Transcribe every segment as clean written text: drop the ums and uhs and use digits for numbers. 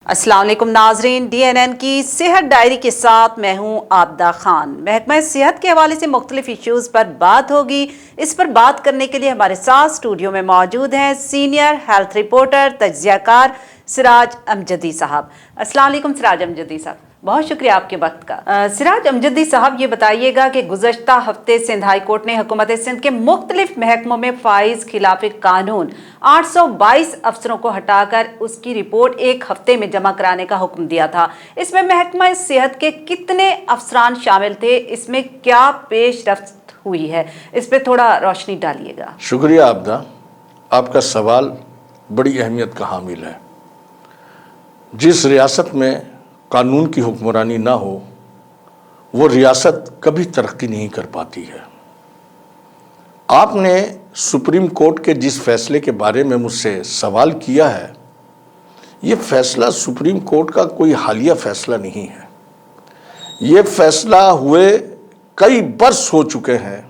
السلام علیکم ناظرین، ڈی این این کی صحت ڈائری کے ساتھ میں ہوں عابدہ خان۔ محکمہ صحت کے حوالے سے مختلف ایشوز پر بات ہوگی۔ اس پر بات کرنے کے لیے ہمارے ساتھ اسٹوڈیو میں موجود ہیں سینئر ہیلتھ رپورٹر تجزیہ کار سراج امجدی صاحب۔ السلام علیکم سراج امجدی صاحب، بہت شکریہ آپ کے وقت کا۔ سراج امجدی صاحب، یہ بتائیے گا کہ گزشتہ ہفتے سندھ ہائی کورٹ نے حکومت سندھ کے مختلف محکموں میں فائز خلاف قانون 822 افسروں کو ہٹا کر اس کی رپورٹ ایک ہفتے میں جمع کرانے کا حکم دیا تھا۔ اس میں محکمہ صحت کے کتنے افسران شامل تھے؟ اس میں کیا پیش رفت ہوئی ہے؟ اس پہ تھوڑا روشنی ڈالیے گا۔ شکریہ عابدہ، آپ کا سوال بڑی اہمیت کا حامل ہے۔ جس ریاست میں قانون کی حکمرانی نہ ہو وہ ریاست کبھی ترقی نہیں کر پاتی ہے۔ آپ نے سپریم کورٹ کے جس فیصلے کے بارے میں مجھ سے سوال کیا ہے، یہ فیصلہ سپریم کورٹ کا کوئی حالیہ فیصلہ نہیں ہے۔ یہ فیصلہ ہوئے کئی برس ہو چکے ہیں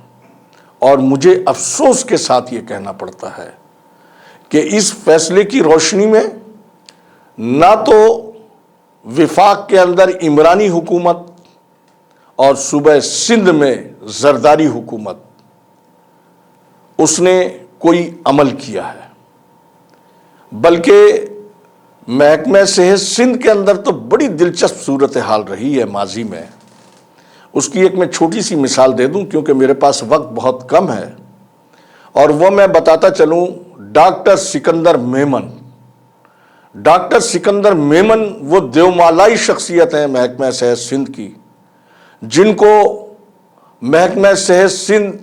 اور مجھے افسوس کے ساتھ یہ کہنا پڑتا ہے کہ اس فیصلے کی روشنی میں نہ تو وفاق کے اندر عمرانی حکومت اور صوبہ سندھ میں زرداری حکومت اس نے کوئی عمل کیا ہے، بلکہ محکمہ صحت سندھ کے اندر تو بڑی دلچسپ صورتحال رہی ہے ماضی میں۔ اس کی ایک میں چھوٹی سی مثال دے دوں کیونکہ میرے پاس وقت بہت کم ہے، اور وہ میں بتاتا چلوں۔ ڈاکٹر سکندر میمن، ڈاکٹر سکندر میمن وہ دیومالائی شخصیت ہیں محکمہ صحت سندھ کی، جن کو محکمہ صحت سندھ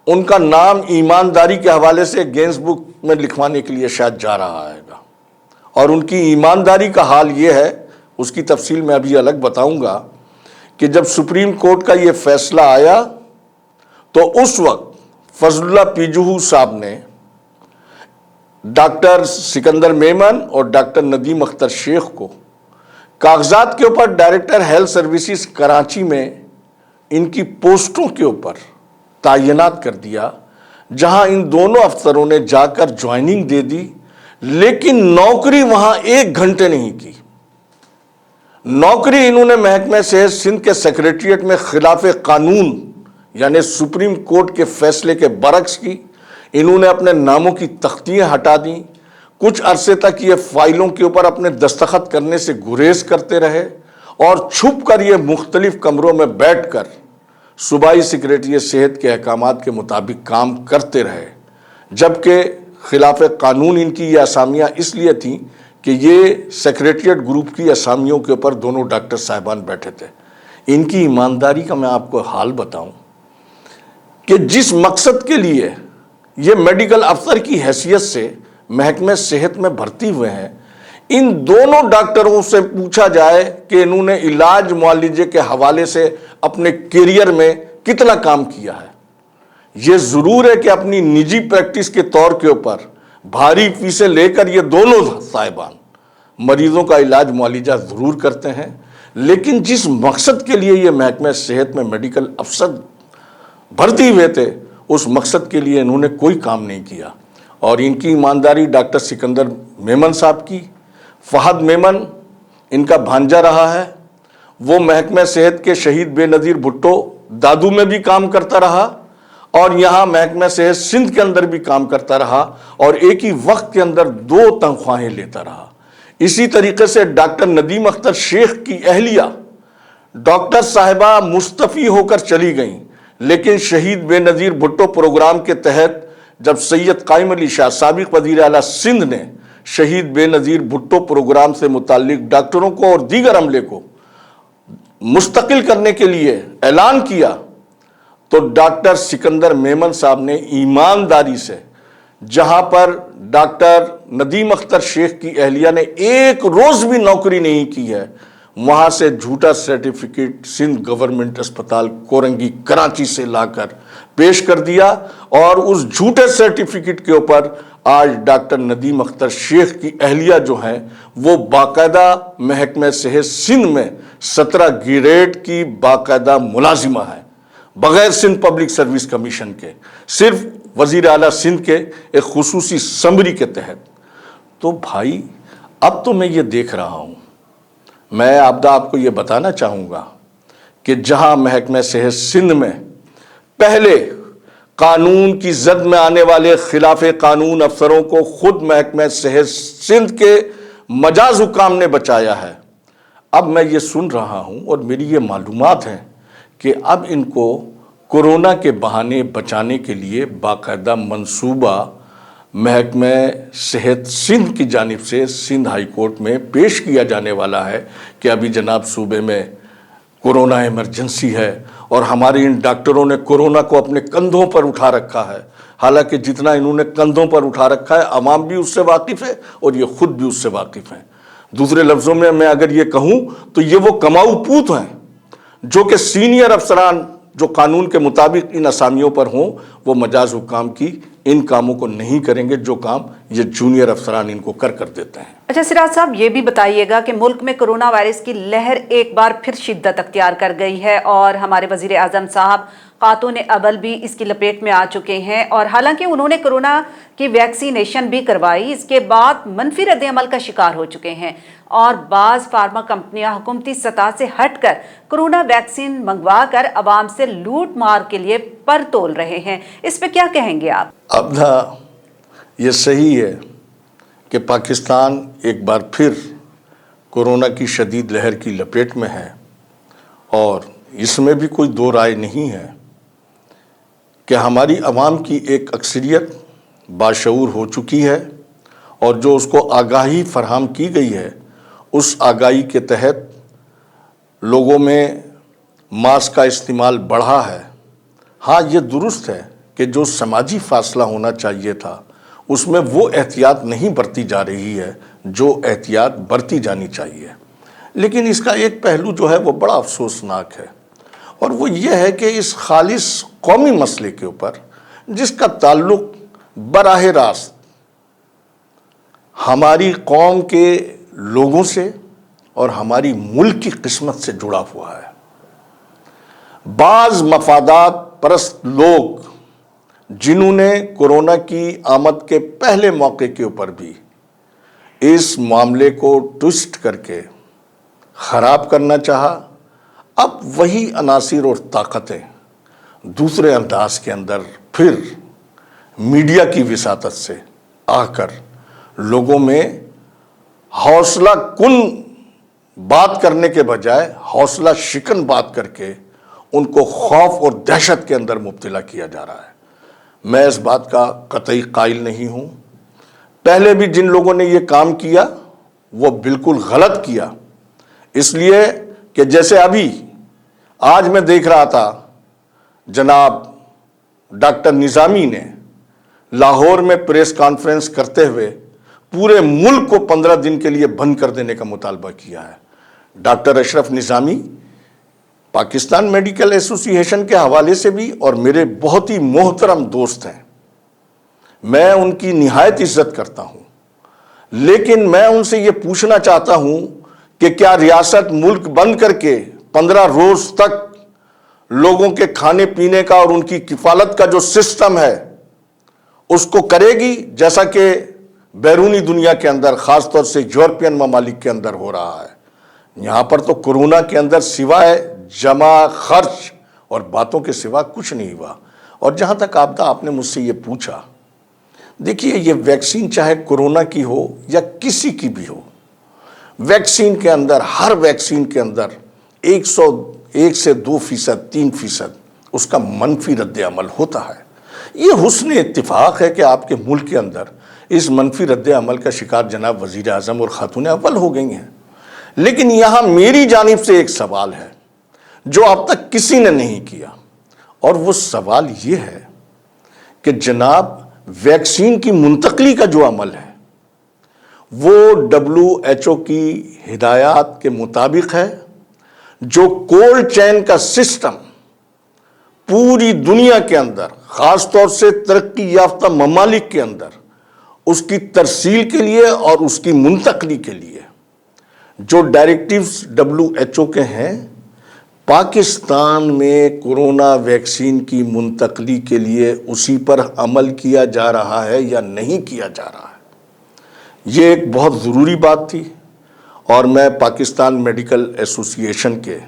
ان کا نام ایمانداری کے حوالے سے گینس بک میں لکھوانے کے لیے شاید جا رہا ہے گا، اور ان کی ایمانداری کا حال یہ ہے، اس کی تفصیل میں ابھی الگ بتاؤں گا، کہ جب سپریم کورٹ کا یہ فیصلہ آیا تو اس وقت فضل اللہ پیجوہو صاحب نے ڈاکٹر سکندر میمن اور ڈاکٹر ندیم اختر شیخ کو کاغذات کے اوپر ڈائریکٹر ہیلتھ سروسز کراچی میں ان کی پوسٹوں کے اوپر تعینات کر دیا، جہاں ان دونوں افسروں نے جا کر جوائننگ دے دی، لیکن نوکری وہاں 1 گھنٹے نہیں کی۔ نوکری انہوں نے محکمہ صحت سندھ کے سیکریٹریٹ میں خلاف قانون یعنی سپریم کورٹ کے فیصلے کے برعکس کی۔ انہوں نے اپنے ناموں کی تختیاں ہٹا دیں، کچھ عرصے تک یہ فائلوں کے اوپر اپنے دستخط کرنے سے گریز کرتے رہے، اور چھپ کر یہ مختلف کمروں میں بیٹھ کر صوبائی سیکریٹریٹ صحت کے احکامات کے مطابق کام کرتے رہے، جبکہ خلاف قانون ان کی یہ اسامیاں اس لیے تھیں کہ یہ سیکریٹریٹ گروپ کی اسامیوں کے اوپر دونوں ڈاکٹر صاحبان بیٹھے تھے۔ ان کی ایمانداری کا میں آپ کو حال بتاؤں کہ جس مقصد کے لیے یہ میڈیکل افسر کی حیثیت سے محکمہ صحت میں بھرتی ہوئے ہیں، ان دونوں ڈاکٹروں سے پوچھا جائے کہ انہوں نے علاج معالجے کے حوالے سے اپنے کیریئر میں کتنا کام کیا ہے۔ یہ ضرور ہے کہ اپنی نجی پریکٹس کے طور کے اوپر بھاری فیسیں لے کر یہ دونوں صاحبان مریضوں کا علاج معالجہ ضرور کرتے ہیں، لیکن جس مقصد کے لیے یہ محکمہ صحت میں میڈیکل افسر بھرتی ہوئے تھے، اس مقصد کے لیے انہوں نے کوئی کام نہیں کیا۔ اور ان کی ایمانداری ڈاکٹر سکندر میمن صاحب کی، فہد میمن ان کا بھانجا رہا ہے، وہ محکمہ صحت کے شہید بے نظیر بھٹو دادو میں بھی کام کرتا رہا اور یہاں محکمہ صحت سندھ کے اندر بھی کام کرتا رہا، اور ایک ہی وقت کے اندر 2 تنخواہیں لیتا رہا۔ اسی طریقے سے ڈاکٹر ندیم اختر شیخ کی اہلیہ ڈاکٹر صاحبہ مستعفی ہو کر چلی گئیں، لیکن شہید بے نظیر بھٹو پروگرام کے تحت جب سید قائم علی شاہ سابق وزیر اعلیٰ سندھ نے شہید بے نظیر بھٹو پروگرام سے متعلق ڈاکٹروں کو اور دیگر عملے کو مستقل کرنے کے لیے اعلان کیا، تو ڈاکٹر سکندر میمن صاحب نے ایمانداری سے، جہاں پر ڈاکٹر ندیم اختر شیخ کی اہلیہ نے 1 روز بھی نوکری نہیں کی ہے، وہاں سے جھوٹا سرٹیفکیٹ سندھ گورنمنٹ اسپتال کورنگی کراچی سے لا کر پیش کر دیا، اور اس جھوٹے سرٹیفکیٹ کے اوپر آج ڈاکٹر ندیم اختر شیخ کی اہلیہ جو ہیں وہ باقاعدہ محکمہ صحت سندھ میں 17 گریڈ کی باقاعدہ ملازمہ ہے، بغیر سندھ پبلک سروس کمیشن کے، صرف وزیر اعلیٰ سندھ کے ایک خصوصی سمری کے تحت۔ تو بھائی اب تو میں یہ دیکھ رہا ہوں، میں آپ کو یہ بتانا چاہوں گا کہ جہاں محکمہ صحت سندھ میں پہلے قانون کی زد میں آنے والے خلاف قانون افسروں کو خود محکمہ صحت سندھ کے مجاز حکام نے بچایا ہے، اب میں یہ سن رہا ہوں اور میری یہ معلومات ہیں کہ اب ان کو کورونا کے بہانے بچانے کے لیے باقاعدہ منصوبہ محکمہ صحت سندھ کی جانب سے سندھ ہائی کورٹ میں پیش کیا جانے والا ہے کہ ابھی جناب صوبے میں کورونا ایمرجنسی ہے اور ہمارے ان ڈاکٹروں نے کورونا کو اپنے کندھوں پر اٹھا رکھا ہے، حالانکہ جتنا انہوں نے کندھوں پر اٹھا رکھا ہے عوام بھی اس سے واقف ہے اور یہ خود بھی اس سے واقف ہیں۔ دوسرے لفظوں میں میں اگر یہ کہوں تو یہ وہ کماؤ پوت ہیں جو کہ سینئر افسران جو قانون کے مطابق ان اسامیوں پر ہوں وہ مجاز حکام کی ان کاموں کو نہیں کریں گے جو کام یہ جونیئر افسران ان کو کر دیتے ہیں۔ اچھا سراج صاحب، یہ بھی بتائیے گا کہ ملک میں کورونا وائرس کی لہر ایک بار پھر شدت اختیار کر گئی ہے اور ہمارے وزیر اعظم صاحب خاتون اول بھی اس کی لپیٹ میں آ چکے ہیں، اور حالانکہ انہوں نے کورونا کی ویکسینیشن بھی کروائی، اس کے بعد منفی رد عمل کا شکار ہو چکے ہیں اور بعض فارما کمپنیاں حکومتی سطح سے ہٹ کر کورونا ویکسین منگوا کر عوام سے لوٹ مار کے لیے پر تول رہے ہیں، اس پہ کیا کہیں گے آپ؟ اب یہ صحیح ہے کہ پاکستان ایک بار پھر کورونا کی شدید لہر کی لپیٹ میں ہے اور اس میں بھی کوئی دو رائے نہیں ہے کہ ہماری عوام کی ایک اکثریت باشعور ہو چکی ہے اور جو اس کو آگاہی فراہم کی گئی ہے اس آگاہی کے تحت لوگوں میں ماسک کا استعمال بڑھا ہے۔ ہاں یہ درست ہے کہ جو سماجی فاصلہ ہونا چاہیے تھا اس میں وہ احتیاط نہیں برتی جا رہی ہے جو احتیاط برتی جانی چاہیے، لیکن اس کا ایک پہلو جو ہے وہ بڑا افسوسناک ہے اور وہ یہ ہے کہ اس خالص قومی مسئلے کے اوپر جس کا تعلق براہ راست ہماری قوم کے لوگوں سے اور ہماری ملک کی قسمت سے جڑا ہوا ہے، بعض مفادات پرست لوگ جنہوں نے کورونا کی آمد کے پہلے موقع کے اوپر بھی اس معاملے کو ٹوسٹ کر کے خراب کرنا چاہا، اب وہی عناصر اور طاقتیں دوسرے انداز کے اندر پھر میڈیا کی وساطت سے آ کر لوگوں میں حوصلہ کن بات کرنے کے بجائے حوصلہ شکن بات کر کے ان کو خوف اور دہشت کے اندر مبتلا کیا جا رہا ہے۔ میں اس بات کا قطعی قائل نہیں ہوں، پہلے بھی جن لوگوں نے یہ کام کیا وہ بالکل غلط کیا، اس لیے کہ جیسے ابھی آج میں دیکھ رہا تھا جناب ڈاکٹر نظامی نے لاہور میں پریس کانفرنس کرتے ہوئے پورے ملک کو 15 دن کے لیے بند کر دینے کا مطالبہ کیا ہے۔ ڈاکٹر اشرف نظامی پاکستان میڈیکل ایسوسی ایشن کے حوالے سے بھی اور میرے بہت ہی محترم دوست ہیں، میں ان کی نہایت عزت کرتا ہوں، لیکن میں ان سے یہ پوچھنا چاہتا ہوں کہ کیا ریاست ملک بند کر کے 15 روز تک لوگوں کے کھانے پینے کا اور ان کی کفالت کا جو سسٹم ہے اس کو کرے گی جیسا کہ بیرونی دنیا کے اندر خاص طور سے یورپین ممالک کے اندر ہو رہا ہے؟ یہاں پر تو کورونا کے اندر سوائے جمع خرچ اور باتوں کے سوا کچھ نہیں ہوا۔ اور جہاں تک آپ نے مجھ سے یہ پوچھا، دیکھیے یہ ویکسین چاہے کورونا کی ہو یا کسی کی بھی ہو، ویکسین کے اندر ہر ویکسین کے اندر 1 سے 2%، 3% اس کا منفی رد عمل ہوتا ہے۔ یہ حسن اتفاق ہے کہ آپ کے ملک کے اندر اس منفی رد عمل کا شکار جناب وزیر اعظم اور خاتون اول ہو گئی ہیں، لیکن یہاں میری جانب سے ایک سوال ہے جو اب تک کسی نے نہیں کیا، اور وہ سوال یہ ہے کہ جناب ویکسین کی منتقلی کا جو عمل ہے وہ WHO کی ہدایات کے مطابق ہے، جو کولڈ چین کا سسٹم پوری دنیا کے اندر خاص طور سے ترقی یافتہ ممالک کے اندر اس کی ترسیل کے لیے اور اس کی منتقلی کے لیے جو ڈائریکٹیوز WHO کے ہیں، پاکستان میں کورونا ویکسین کی منتقلی کے لیے اسی پر عمل کیا جا رہا ہے یا نہیں کیا جا رہا ہے؟ یہ ایک بہت ضروری بات تھی اور میں پاکستان میڈیکل ایسوسی ایشن کے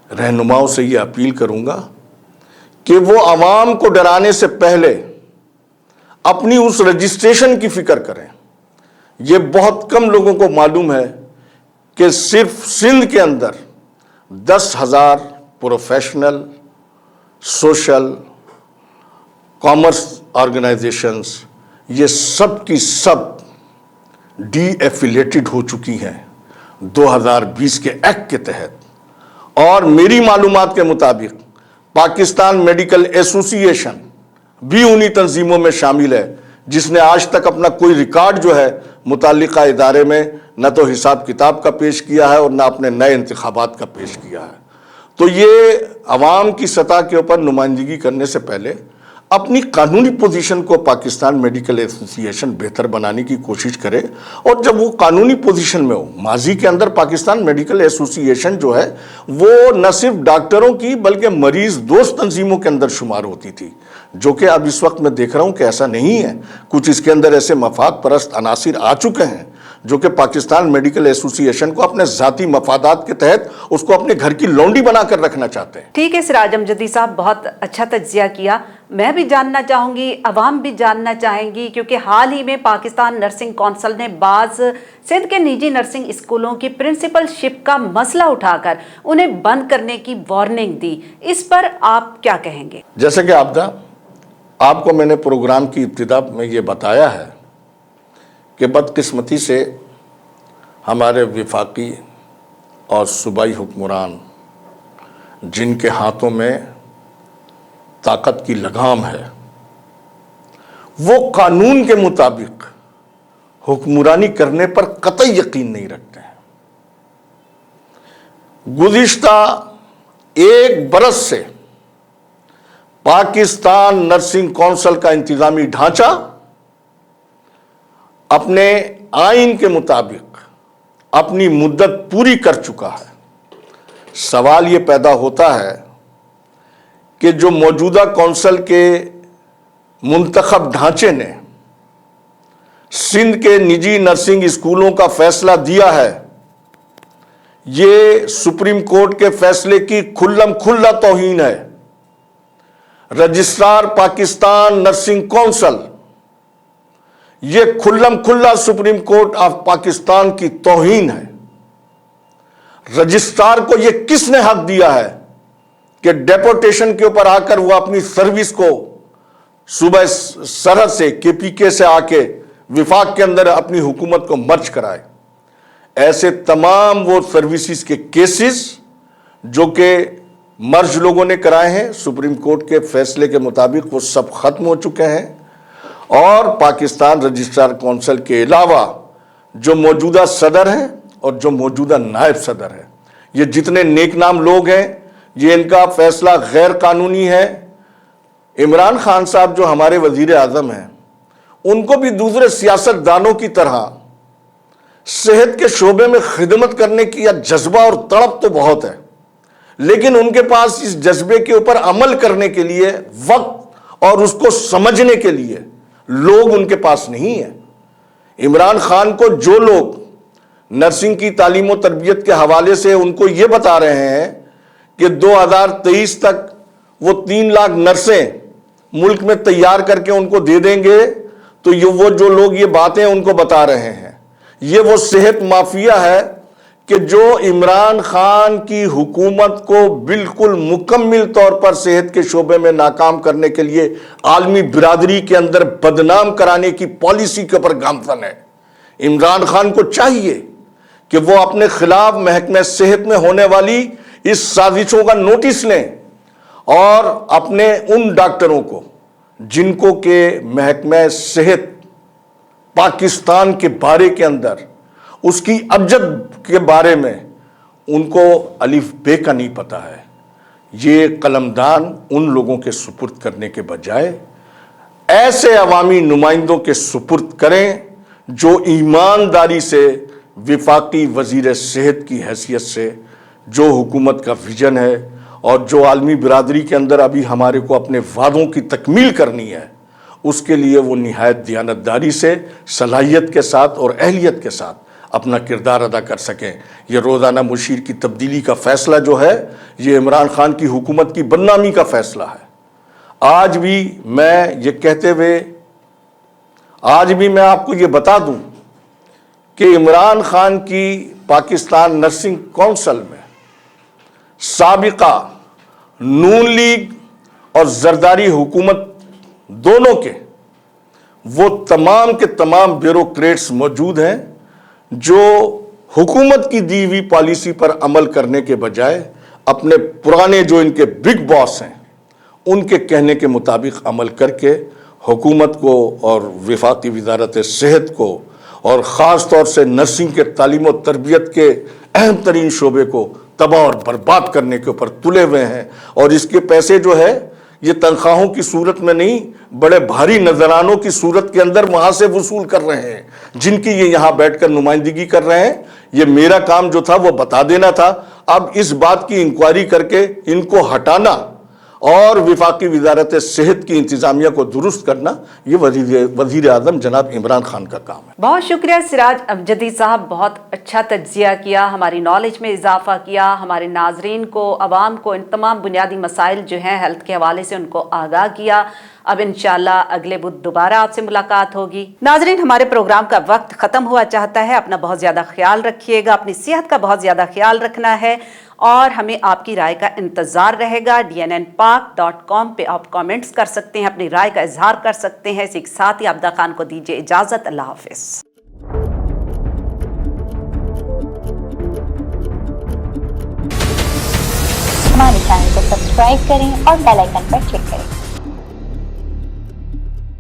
رہنماؤں سے یہ اپیل کروں گا کہ وہ عوام کو ڈرانے سے پہلے اپنی اس رجسٹریشن کی فکر کریں۔ یہ بہت کم لوگوں کو معلوم ہے کہ صرف سندھ کے اندر 10,000 پروفیشنل سوشل کامرس آرگنائزیشنز یہ سب کی سب ڈی ایفیلیٹڈ ہو چکی ہیں 2020 کے ایکٹ کے تحت، اور میری معلومات کے مطابق پاکستان میڈیکل ایسوسی ایشن بھی انہی تنظیموں میں شامل ہے جس نے آج تک اپنا کوئی ریکارڈ جو ہے متعلقہ ادارے میں نہ تو حساب کتاب کا پیش کیا ہے اور نہ اپنے نئے انتخابات کا پیش کیا ہے۔ تو یہ عوام کی سطح کے اوپر نمائندگی کرنے سے پہلے اپنی قانونی پوزیشن کو پاکستان میڈیکل ایسوسی ایشن بہتر بنانے کی کوشش کرے، اور جب وہ قانونی پوزیشن میں ہو۔ ماضی کے اندر پاکستان میڈیکل ایسوسی ایشن جو ہے وہ نہ صرف ڈاکٹروں کی بلکہ مریض دوست تنظیموں کے اندر شمار ہوتی تھی، جو کہ اب اس وقت میں دیکھ رہا ہوں کہ ایسا نہیں ہے۔ کچھ اس کے اندر ایسے مفاد پرست عناصر آ چکے ہیں جو کہ پاکستان میڈیکل ایسوسی ایشن کو اپنے ذاتی مفادات کے تحت اس کو اپنے گھر کی لونڈی بنا کر رکھنا چاہتے ہیں۔ ٹھیک ہے سراج امجدی صاحب، بہت اچھا تجزیہ کیا۔ میں بھی جاننا چاہوں گی، عوام بھی جاننا چاہیں گی، کیونکہ حال ہی میں پاکستان نرسنگ کونسل نے بعض سندھ کے نجی نرسنگ اسکولوں کی پرنسپل شپ کا مسئلہ اٹھا کر انہیں بند کرنے کی وارننگ دی۔ اس پر آپ کیا کہیں گے؟ جیسے کہ آپ کو میں نے پروگرام کی ابتدا میں یہ بتایا ہے کہ بدقسمتی سے ہمارے وفاقی اور صوبائی حکمران جن کے ہاتھوں میں طاقت کی لگام ہے، وہ قانون کے مطابق حکمرانی کرنے پر قطعی یقین نہیں رکھتے ہیں۔ گزشتہ 1 برس سے پاکستان نرسنگ کونسل کا انتظامی ڈھانچہ اپنے آئین کے مطابق اپنی مدت پوری کر چکا ہے۔ سوال یہ پیدا ہوتا ہے کہ جو موجودہ کونسل کے منتخب ڈھانچے نے سندھ کے نجی نرسنگ اسکولوں کا فیصلہ دیا ہے، یہ سپریم کورٹ کے فیصلے کی کھلم کھلا توہین ہے۔ رجسٹرار پاکستان نرسنگ کونسل یہ کھلم کھلا سپریم کورٹ آف پاکستان کی توہین ہے۔ رجسٹرار کو یہ کس نے حق دیا ہے کہ ڈیپوٹیشن کے اوپر آ کر وہ اپنی سروس کو صوبہ سرحد سے KPK سے آ کے وفاق کے اندر اپنی حکومت کو مرج کرائے؟ ایسے تمام وہ سروسز کے کیسز جو کہ مرج لوگوں نے کرائے ہیں، سپریم کورٹ کے فیصلے کے مطابق وہ سب ختم ہو چکے ہیں، اور پاکستان رجسٹرار کونسل کے علاوہ جو موجودہ صدر ہیں اور جو موجودہ نائب صدر ہیں، یہ جتنے نیک نام لوگ ہیں، یہ ان کا فیصلہ غیر قانونی ہے۔ عمران خان صاحب جو ہمارے وزیر اعظم ہیں، ان کو بھی دوسرے سیاست دانوں کی طرح صحت کے شعبے میں خدمت کرنے کی جذبہ اور تڑپ تو بہت ہے، لیکن ان کے پاس اس جذبے کے اوپر عمل کرنے کے لیے وقت اور اس کو سمجھنے کے لیے لوگ ان کے پاس نہیں ہیں۔ عمران خان کو جو لوگ نرسنگ کی تعلیم و تربیت کے حوالے سے ان کو یہ بتا رہے ہیں کہ 2023 تک وہ 3 لاکھ نرسیں ملک میں تیار کر کے ان کو دے دیں گے، تو یہ وہ جو لوگ یہ باتیں ان کو بتا رہے ہیں، یہ وہ صحت مافیا ہے کہ جو عمران خان کی حکومت کو بالکل مکمل طور پر صحت کے شعبے میں ناکام کرنے کے لیے عالمی برادری کے اندر بدنام کرانے کی پالیسی کے اوپر گامزن ہے۔ عمران خان کو چاہیے کہ وہ اپنے خلاف محکمہ صحت میں ہونے والی اس سازشوں کا نوٹس لیں، اور اپنے ان ڈاکٹروں کو جن کو کہ محکمہ صحت پاکستان کے بارے کے اندر اس کی ابجد کے بارے میں ان کو الف بے کا نہیں پتا ہے، یہ قلمدان ان لوگوں کے سپرد کرنے کے بجائے ایسے عوامی نمائندوں کے سپرد کریں جو ایمانداری سے وفاقی وزیر صحت کی حیثیت سے جو حکومت کا ویژن ہے اور جو عالمی برادری کے اندر ابھی ہمارے کو اپنے وعدوں کی تکمیل کرنی ہے، اس کے لیے وہ نہایت دیانتداری سے، صلاحیت کے ساتھ اور اہلیت کے ساتھ اپنا کردار ادا کر سکیں۔ یہ روزانہ مشیر کی تبدیلی کا فیصلہ جو ہے، یہ عمران خان کی حکومت کی بدنامی کا فیصلہ ہے۔ آج بھی میں آپ کو یہ بتا دوں کہ عمران خان کی پاکستان نرسنگ کونسل میں سابقہ نون لیگ اور زرداری حکومت دونوں کے وہ تمام کے تمام بیوروکریٹس موجود ہیں جو حکومت کی دی ہوئی پالیسی پر عمل کرنے کے بجائے اپنے پرانے جو ان کے بگ باس ہیں ان کے کہنے کے مطابق عمل کر کے حکومت کو اور وفاقی وزارت صحت کو اور خاص طور سے نرسنگ کے تعلیم و تربیت کے اہم ترین شعبے کو تباہ اور برباد کرنے کے اوپر تلے ہوئے ہیں۔ اور اس کے پیسے جو ہے یہ تنخواہوں کی صورت میں نہیں، بڑے بھاری نذرانوں کی صورت کے اندر وہاں سے وصول کر رہے ہیں، جن کی یہ یہاں بیٹھ کر نمائندگی کر رہے ہیں۔ یہ میرا کام جو تھا وہ بتا دینا تھا۔ اب اس بات کی انکوائری کر کے ان کو ہٹانا اور وفاقی وزارت صحت کی انتظامیہ کو درست کرنا یہ وزیر اعظم جناب عمران خان کا کام ہے۔ بہت شکریہ سراج امجدی صاحب، بہت اچھا تجزیہ کیا، ہماری نالج میں اضافہ کیا، ہمارے ناظرین کو، عوام کو ان تمام بنیادی مسائل جو ہیں ہیلتھ کے حوالے سے ان کو آگاہ کیا۔ اب انشاءاللہ اگلے بدھ دوبارہ آپ سے ملاقات ہوگی۔ ناظرین، ہمارے پروگرام کا وقت ختم ہوا چاہتا ہے، اپنا بہت زیادہ خیال رکھیے گا، اپنی صحت کا بہت زیادہ خیال رکھنا ہے اور ہمیں آپ کی رائے کا انتظار رہے گا۔ dnnpak.com پہ آپ کامنٹس کر سکتے ہیں، اپنی رائے کا اظہار کر سکتے ہیں۔ اسی کے ساتھ ہی عابدہ خان کو دیجیے اجازت۔ اللہ حافظ۔ ہمارے چینل کو سبسکرائب کریں اور بیل آئیکن پر کلک کریں۔